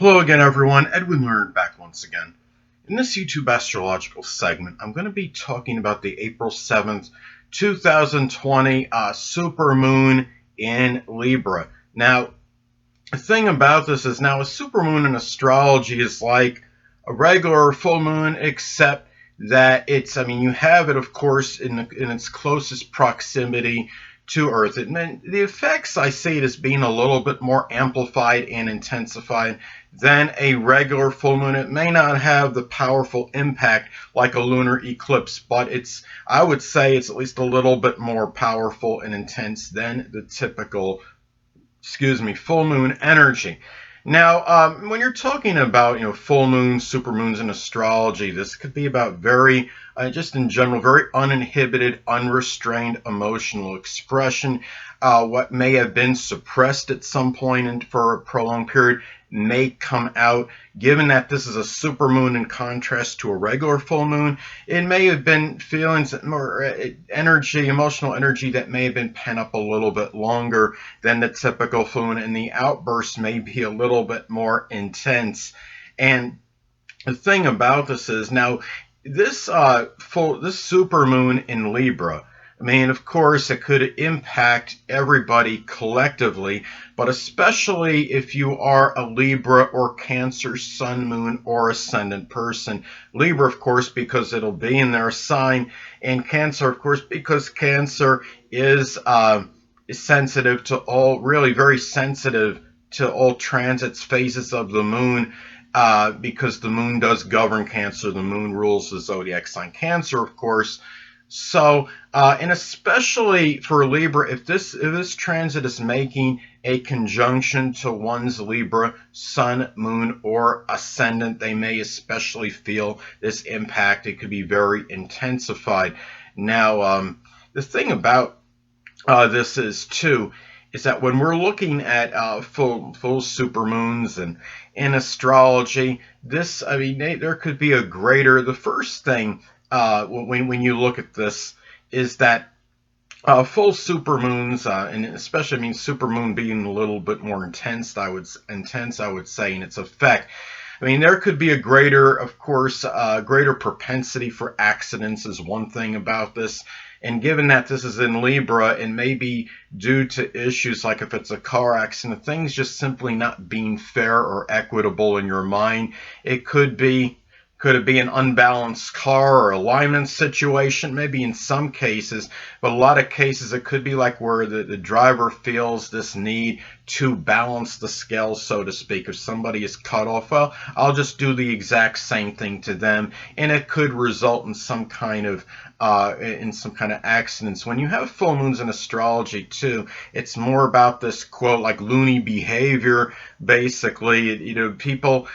Hello again, everyone. Edwin Learnard back once again. In this YouTube astrological segment, I'm going to be talking about the April 7th, 2020 supermoon in Libra. Now, the thing about this is now a supermoon in astrology is like a regular full moon, except that you have it, of course, in its closest proximity to Earth. The effects, I see it as being a little bit more amplified and intensified than a regular full moon. It may not have the powerful impact like a lunar eclipse, but I would say it's at least a little bit more powerful and intense than the typical, full moon energy. Now, when you're talking about, full moons, supermoons in astrology, this could be about very, just in general, very uninhibited, unrestrained emotional expression. What may have been suppressed at some point and for a prolonged period may come out. Given that this is a supermoon in contrast to a regular full moon, it may have been feelings more energy, emotional energy that may have been pent up a little bit longer than the typical full moon, and the outbursts may be a little bit more intense. And the thing about this is now this supermoon in Libra, of course, it could impact everybody collectively, but especially if you are a Libra or Cancer sun, moon, or ascendant person. Libra, of course, because it'll be in their sign, and Cancer, of course, because Cancer is sensitive to all, really very sensitive to all transits, phases of the moon. Because the moon does govern Cancer. The moon rules the zodiac sign Cancer, of course. So, and especially for Libra, if this transit is making a conjunction to one's Libra sun, moon, or ascendant, they may especially feel this impact. It could be very intensified. Now, the thing about this is that when we're looking at full supermoons and in astrology, there could be a greater. The first thing when you look at this is that full supermoons, and especially supermoon being a little bit more intense, I would say, in its effect. There could be a greater, of course, greater propensity for accidents is one thing about this. And given that this is in Libra, and maybe due to issues like if it's a car accident, things just simply not being fair or equitable in your mind, it could be an unbalanced car or alignment situation, maybe in some cases, but a lot of cases it could be like where the driver feels this need to balance the scales, so to speak. If somebody is cut off, well, I'll just do the exact same thing to them, and it could result in some kind of accidents. When you have full moons in astrology too, it's more about this quote like loony behavior. Basically, people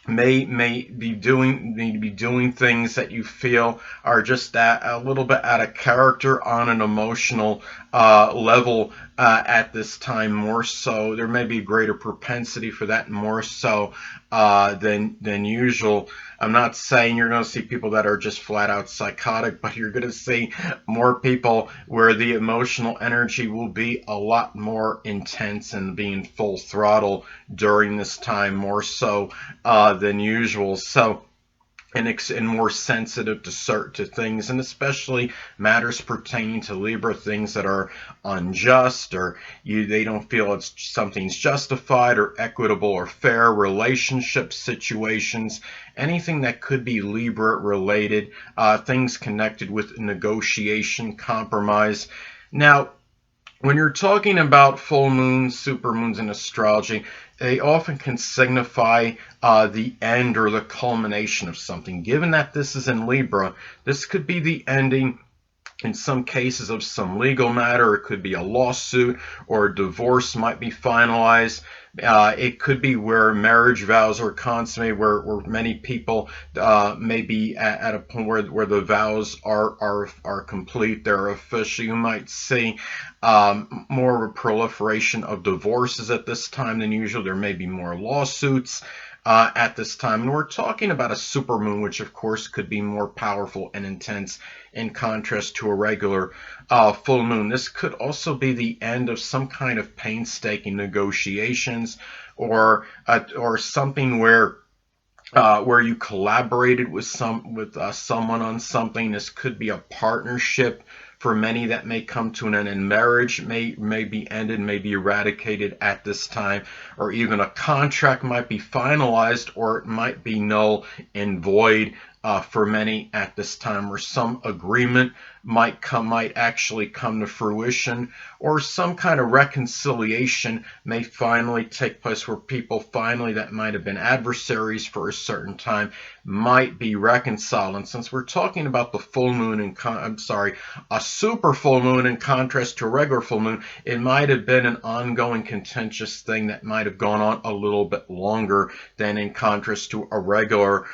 may be doing things that you feel are just a little bit out of character on an emotional level at this time. More so, there may be a greater propensity for that, more so than usual. I'm not saying you're going to see people that are just flat out psychotic, but you're going to see more people where the emotional energy will be a lot more intense and being full throttle during this time, more so than usual. So, and more sensitive to things, and especially matters pertaining to Libra, things that are unjust, or they don't feel something's justified or equitable or fair, relationship situations, anything that could be Libra related, things connected with negotiation, compromise. Now, when you're talking about full moons, supermoons in astrology, they often can signify the end or the culmination of something. Given that this is in Libra, this could be the ending in some cases of some legal matter. It could be a lawsuit, or a divorce might be finalized. It could be where marriage vows are consummated, where many people may be at a point where the vows are complete, they're official. You might see more of a proliferation of divorces at this time than usual. There may be more lawsuits at this time. And we're talking about a supermoon, which of course could be more powerful and intense in contrast to a regular full moon. This could also be the end of some kind of painstaking negotiations collaborations, or something where you collaborated with someone on something. This could be a partnership for many that may come to an end, and marriage may be ended, may be eradicated at this time, or even a contract might be finalized, or it might be null and void for many at this time, or some agreement might actually come to fruition, or some kind of reconciliation may finally take place, where people finally that might have been adversaries for a certain time might be reconciled. And since we're talking about the full moon a super full moon in contrast to a regular full moon, it might have been an ongoing contentious thing that might have gone on a little bit longer than in contrast to a regular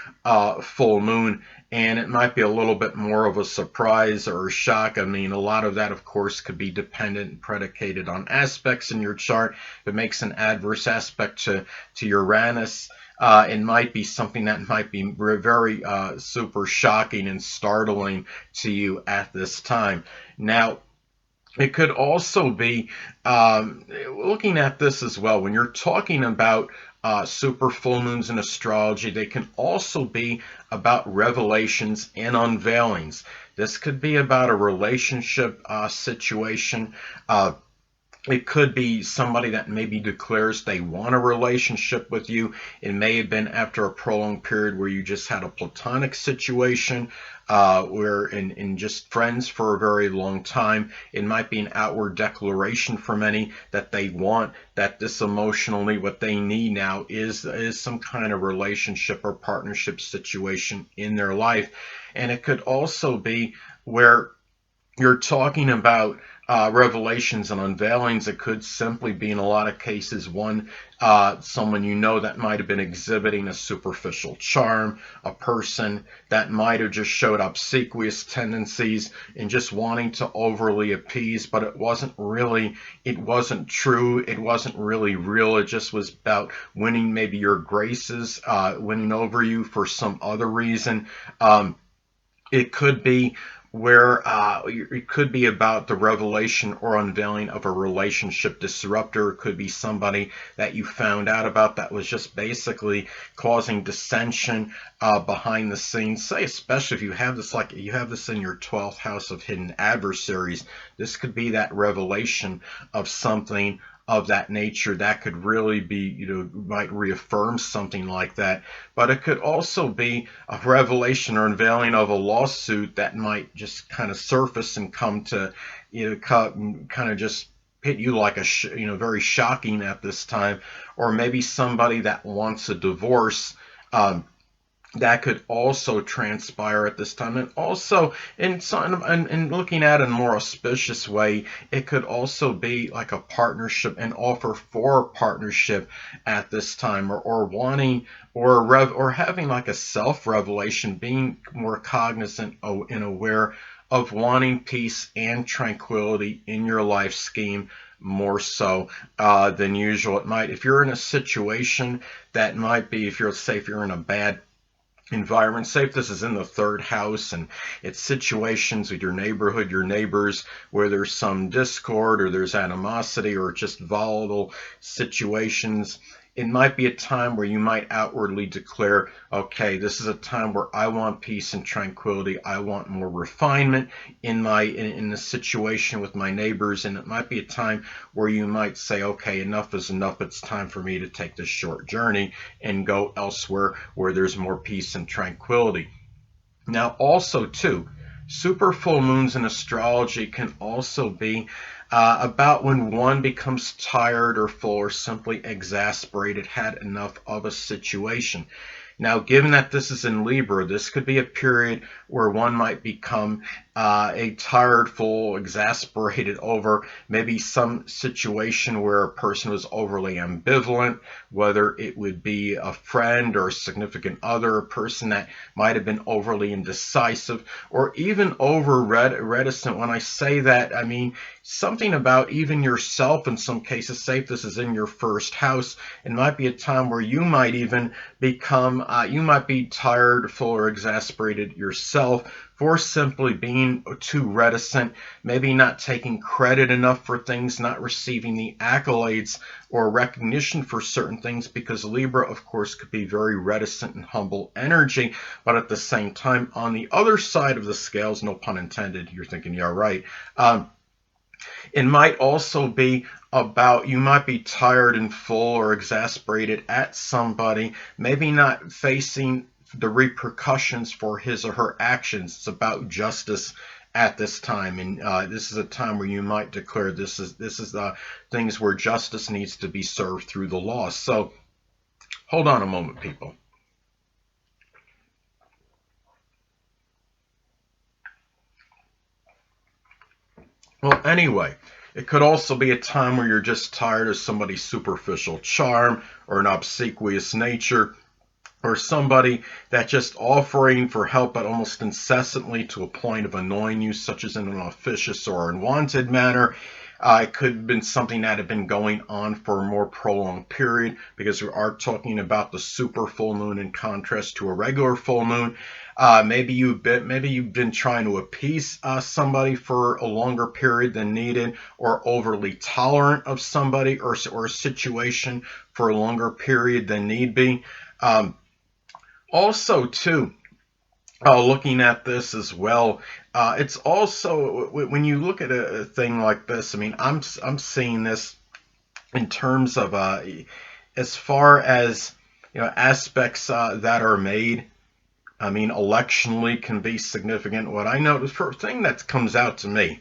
full moon. And it might be a little bit more of a surprise or a shock. I mean, a lot of that, of course, could be dependent and predicated on aspects in your chart. If it makes an adverse aspect to Uranus, it might be something that might be very super shocking and startling to you at this time. Now, it could also be looking at this as well. When you're talking about super full moons in astrology, they can also be about revelations and unveilings. This could be about a relationship situation. It could be somebody that maybe declares they want a relationship with you. It may have been after a prolonged period where you just had a platonic situation, where in just friends for a very long time. It might be an outward declaration for many that they want, that this emotionally what they need now is some kind of relationship or partnership situation in their life. And it could also be where you're talking about revelations and unveilings. It could simply be, in a lot of cases, someone you know that might have been exhibiting a superficial charm, a person that might have just showed obsequious tendencies and just wanting to overly appease, but it wasn't true, it wasn't really real. It just was about winning maybe your graces, winning over you for some other reason. It could be where it could be about the revelation or unveiling of a relationship disruptor. It could be somebody that you found out about that was just basically causing dissension behind the scenes. Say, especially if you have this, like you have this in your 12th house of hidden adversaries, this could be that revelation of something of that nature that could really be, might reaffirm something like that. But it could also be a revelation or unveiling of a lawsuit that might just kind of surface and come to, kind of just hit you like very shocking at this time. Or maybe somebody that wants a divorce. That could also transpire at this time. And also, in looking at it in a more auspicious way, it could also be like a partnership, an offer for a partnership at this time, or wanting, or having like a self-revelation, being more cognizant and aware of wanting peace and tranquility in your life scheme, more so than usual. It might, if you're in a situation that might be, if you're in a bad environment, say if this is in the 3rd house and it's situations with your neighborhood, your neighbors, where there's some discord or there's animosity or just volatile situations, it might be a time where you might outwardly declare, okay, this is a time where I want peace and tranquility. I want more refinement in the situation with my neighbors. And it might be a time where you might say, okay, enough is enough. It's time for me to take this short journey and go elsewhere where there's more peace and tranquility. Now, also, too, super full moons in astrology can also be about when one becomes tired or full or simply exasperated, had enough of a situation. Now, given that this is in Libra, this could be a period where one might become a tired, full, exasperated over maybe some situation where a person was overly ambivalent, whether it would be a friend or a significant other, a person that might have been overly indecisive or even over reticent. When I say that, I mean something about even yourself in some cases. Say if this is in your 1st house, it might be a time where you might even become, you might be tired, full, or exasperated yourself for simply being too reticent, maybe not taking credit enough for things, not receiving the accolades or recognition for certain things, because Libra, of course, could be very reticent and humble energy. But at the same time, on the other side of the scales, no pun intended, you're thinking, yeah, right. It might also be about you might be tired and full or exasperated at somebody, maybe not facing the repercussions for his or her actions. It's about justice at this time, and this is a time where you might declare this is the things where justice needs to be served through the law. So hold on a moment, people. Well, anyway, it could also be a time where you're just tired of somebody's superficial charm or an obsequious nature, or somebody that just offering for help but almost incessantly to a point of annoying you, such as in an officious or unwanted manner. It could have been something that had been going on for a more prolonged period, because we are talking about the super full moon in contrast to a regular full moon. Maybe you've been trying to appease somebody for a longer period than needed, or overly tolerant of somebody or a situation for a longer period than need be. Also, too, looking at this as well, it's also when you look at a thing like this. I mean, I'm seeing this in terms of as far as aspects that are made. I mean, electionally can be significant. What I notice, for thing that comes out to me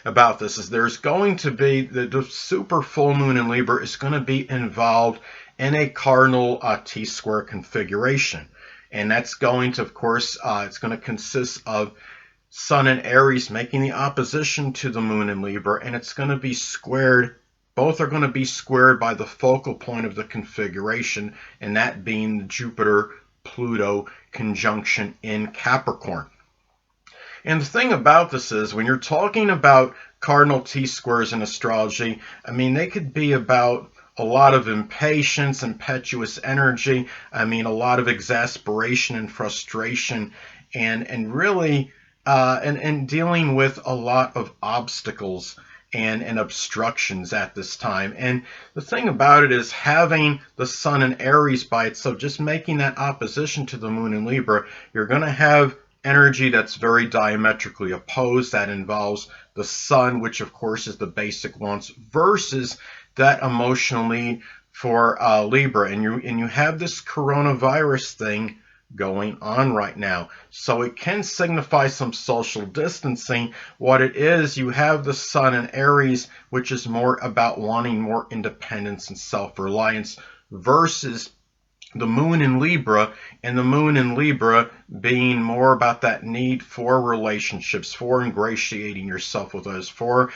about this, is there's going to be the super full moon in Libra is going to be involved in a cardinal T-square configuration. And that's going to, of course, it's going to consist of Sun and Aries making the opposition to the moon in Libra, and it's going to be squared. Both are going to be squared by the focal point of the configuration, and that being the Jupiter-Pluto conjunction in Capricorn. And the thing about this is, when you're talking about cardinal T-squares in astrology, I mean, they could be about a lot of impatience, impetuous energy. I mean, a lot of exasperation and frustration, and really, and dealing with a lot of obstacles and obstructions at this time. And the thing about it is, having the Sun in Aries by itself, just making that opposition to the moon in Libra, you're going to have energy that's very diametrically opposed. That involves the Sun, which of course is the basic wants, versus that emotional need for Libra. And you have this coronavirus thing going on right now, so it can signify some social distancing. What it is, you have the Sun in Aries, which is more about wanting more independence and self-reliance, versus the moon in Libra, and the moon in Libra being more about that need for relationships, for ingratiating yourself with others, for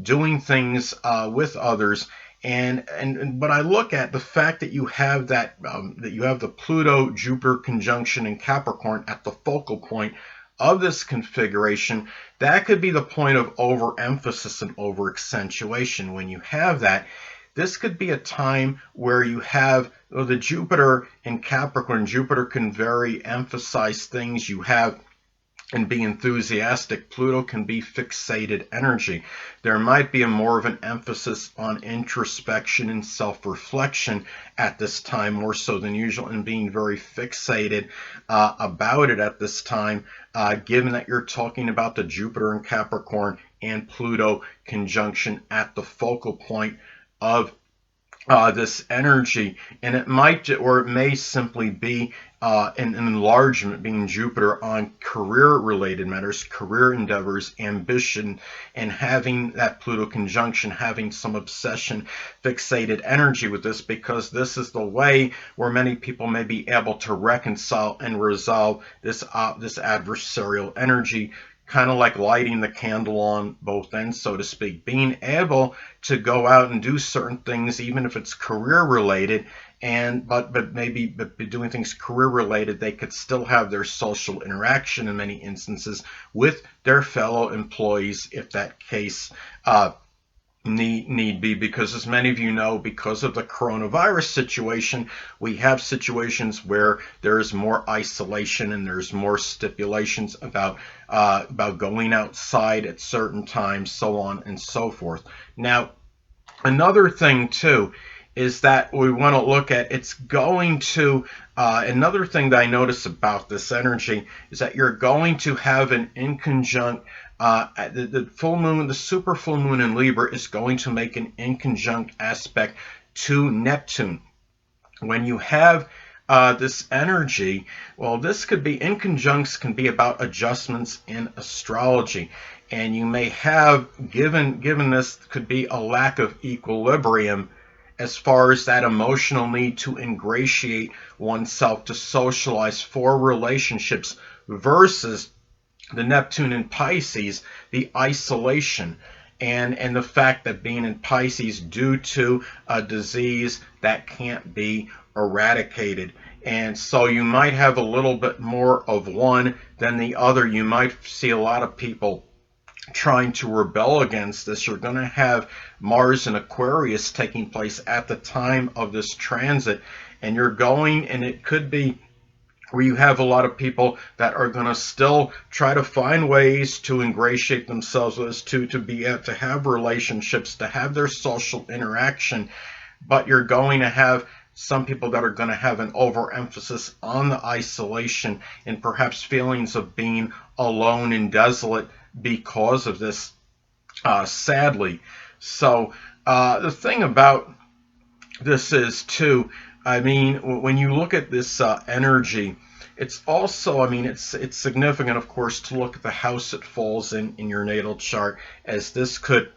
doing things with others. But I look at the fact that you have that you have the Pluto Jupiter conjunction in Capricorn at the focal point of this configuration. That could be the point of overemphasis and over accentuation. When you have that, this could be a time where you have the Jupiter in Capricorn. Jupiter can very emphasize things you have and be enthusiastic. Pluto can be fixated energy. There might be more of an emphasis on introspection and self-reflection at this time, more so than usual, and being very fixated about it at this time, given that you're talking about the Jupiter in Capricorn and Pluto conjunction at the focal point of this energy. And it might, or it may simply be an enlargement, being Jupiter, on career-related matters, career endeavors, ambition, and having that Pluto conjunction, having some obsession, fixated energy with this, because this is the way where many people may be able to reconcile and resolve this adversarial energy, kind of like lighting the candle on both ends, so to speak, being able to go out and do certain things, even if it's career related, but doing things career related, they could still have their social interaction in many instances with their fellow employees, if that case need be, because as many of you know, because of the coronavirus situation, we have situations where there's more isolation and there's more stipulations about going outside at certain times, so on and so forth. Now, another thing too is that we want to look at, it's going to another thing that I notice about this energy is that you're going to have an inconjunct the full moon, the super full moon in Libra is going to make an inconjunct aspect to Neptune. When you have this energy, well, this could be, inconjuncts can be about adjustments in astrology, and you may have, given this could be a lack of equilibrium as far as that emotional need to ingratiate oneself, to socialize for relationships, versus the Neptune in Pisces, the isolation, and the fact that being in Pisces due to a disease that can't be eradicated. And so you might have a little bit more of one than the other. You might see a lot of people trying to rebel against this. You're going to have Mars in Aquarius taking place at the time of this transit, and it could be where you have a lot of people that are going to still try to find ways to ingratiate themselves with us, to be to have relationships, to have their social interaction, but you're going to have some people that are going to have an overemphasis on the isolation and perhaps feelings of being alone and desolate because of this, sadly. So the thing about this is too, I mean, when you look at this energy, it's also, I mean, it's significant, of course, to look at the house it falls in your natal chart, as this could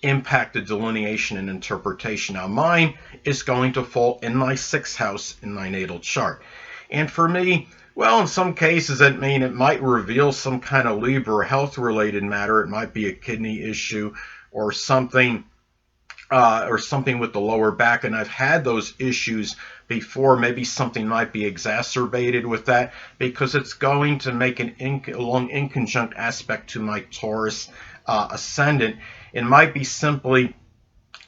impact the delineation and interpretation. Now, mine is going to fall in my 6th house in my natal chart. And for me, well, in some cases, it might reveal some kind of Libra health-related matter. It might be a kidney issue or something with the lower back, and I've had those issues before. Maybe something might be exacerbated with that, because it's going to make a long inconjunct aspect to my Taurus ascendant. It might be simply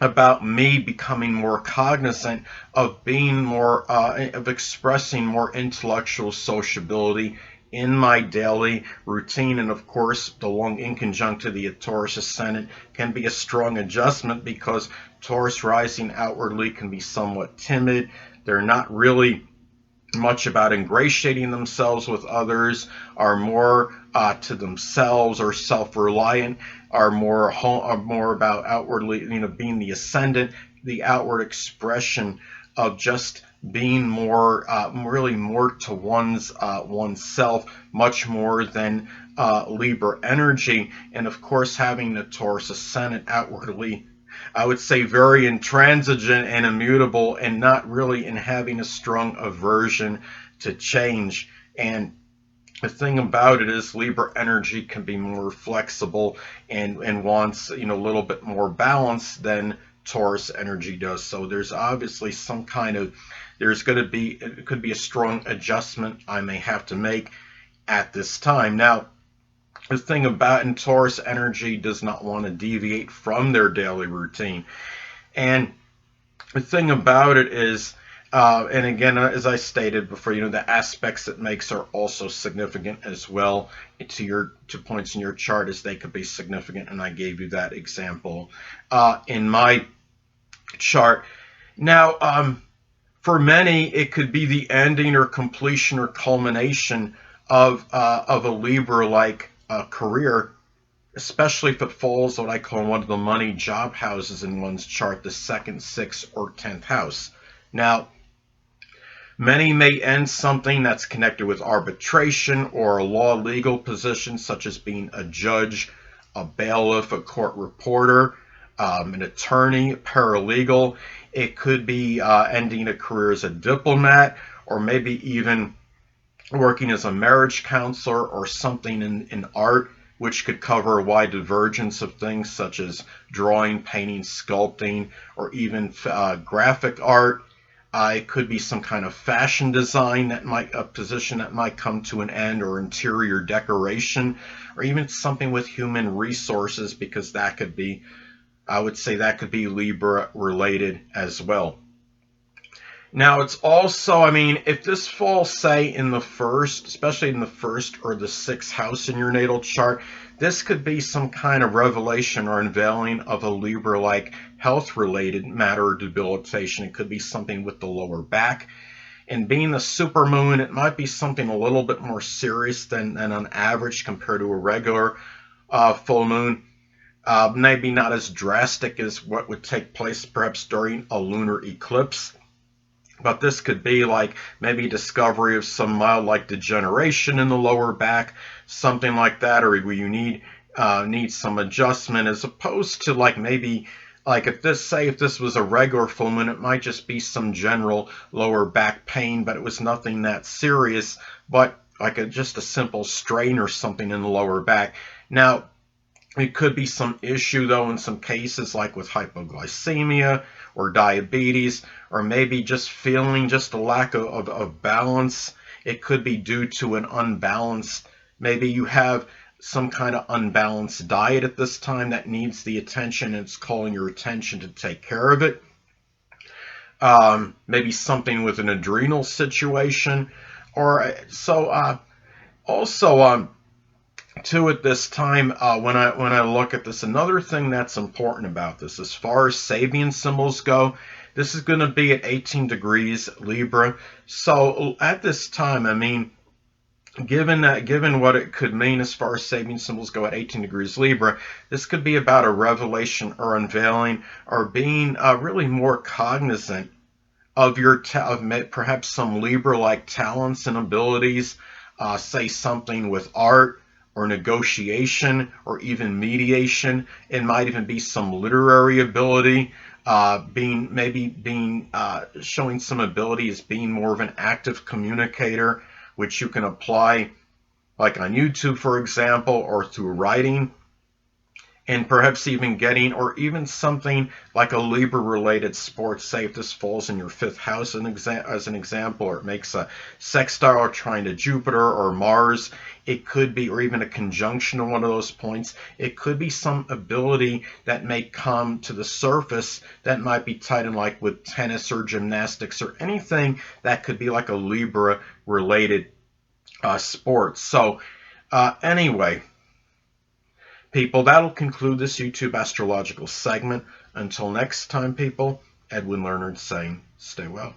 about me becoming more cognizant of being more, of expressing more intellectual sociability in my daily routine. And of course, the long inconjunct to the Taurus ascendant can be a strong adjustment, because Taurus rising outwardly can be somewhat timid. They're not really much about ingratiating themselves with others, are more to themselves, or self-reliant, are more about outwardly, being the ascendant, the outward expression of just being more, really more to oneself, much more than Libra energy. And of course, having the Taurus ascendant outwardly, I would say very intransigent and immutable, and not really in having a strong aversion to change. And the thing about it is, Libra energy can be more flexible and wants, a little bit more balance than Taurus energy does. So there's obviously it could be a strong adjustment I may have to make at this time. Now, the thing about, and Taurus energy does not want to deviate from their daily routine. And the thing about it is, and again, as I stated before, the aspects it makes are also significant as well to points in your chart, as they could be significant, and I gave you that example in my chart. Now, for many, it could be the ending or completion or culmination of a Libra-like career, especially if it falls what I call one of the money job houses in one's chart, the 2nd, 6th, or 10th house. Now, many may end something that's connected with arbitration or a law legal position, such as being a judge, a bailiff, a court reporter, an attorney, a paralegal. It could be ending a career as a diplomat, or maybe even working as a marriage counselor, or something in art, which could cover a wide divergence of things such as drawing, painting, sculpting, or even graphic art. It could be some kind of fashion design, a position that might come to an end, or interior decoration, or even something with human resources, because that could be I would say that could be Libra related as well. Now, it's also, I mean, if this falls, say, in the first, especially in the first or the sixth house in your natal chart, this could be some kind of revelation or unveiling of a Libra-like health-related matter or debilitation. It could be something with the lower back. And being the supermoon, it might be something a little bit more serious than on average compared to a regular full moon. Maybe not as drastic as what would take place perhaps during a lunar eclipse. But this could be like maybe discovery of some mild like degeneration in the lower back, something like that, or where you need some adjustment, as opposed to like maybe like if this was a regular full moon, it might just be some general lower back pain, but it was nothing that serious, but like just a simple strain or something in the lower back. Now, it could be some issue, though, in some cases, like with hypoglycemia or diabetes, or maybe just feeling just a lack of balance. It could be due to an unbalanced, maybe you have some kind of unbalanced diet at this time that needs the attention, and it's calling your attention to take care of it. Maybe something with an adrenal situation, or so. Also, too, at this time, when I look at this, another thing that's important about this, as far as Sabian symbols go, this is going to be at 18 degrees Libra. So at this time, I mean, given what it could mean as far as Sabian symbols go at 18 degrees Libra, this could be about a revelation or unveiling, or being really more cognizant of perhaps some Libra-like talents and abilities, say something with art or negotiation or even mediation. It might even be some literary ability, showing some ability as being more of an active communicator, which you can apply like on YouTube, for example, or through writing, and perhaps even getting, or even something like a Libra-related sport. Say if this falls in your fifth house as an example, or it makes a sextile trying to Jupiter or Mars, it could be, or even a conjunction of one of those points. It could be some ability that may come to the surface that might be tied in like with tennis or gymnastics or anything that could be like a Libra-related sport. So anyway, people, that'll conclude this YouTube astrological segment. Until next time, people, Edwin Learnard saying, stay well.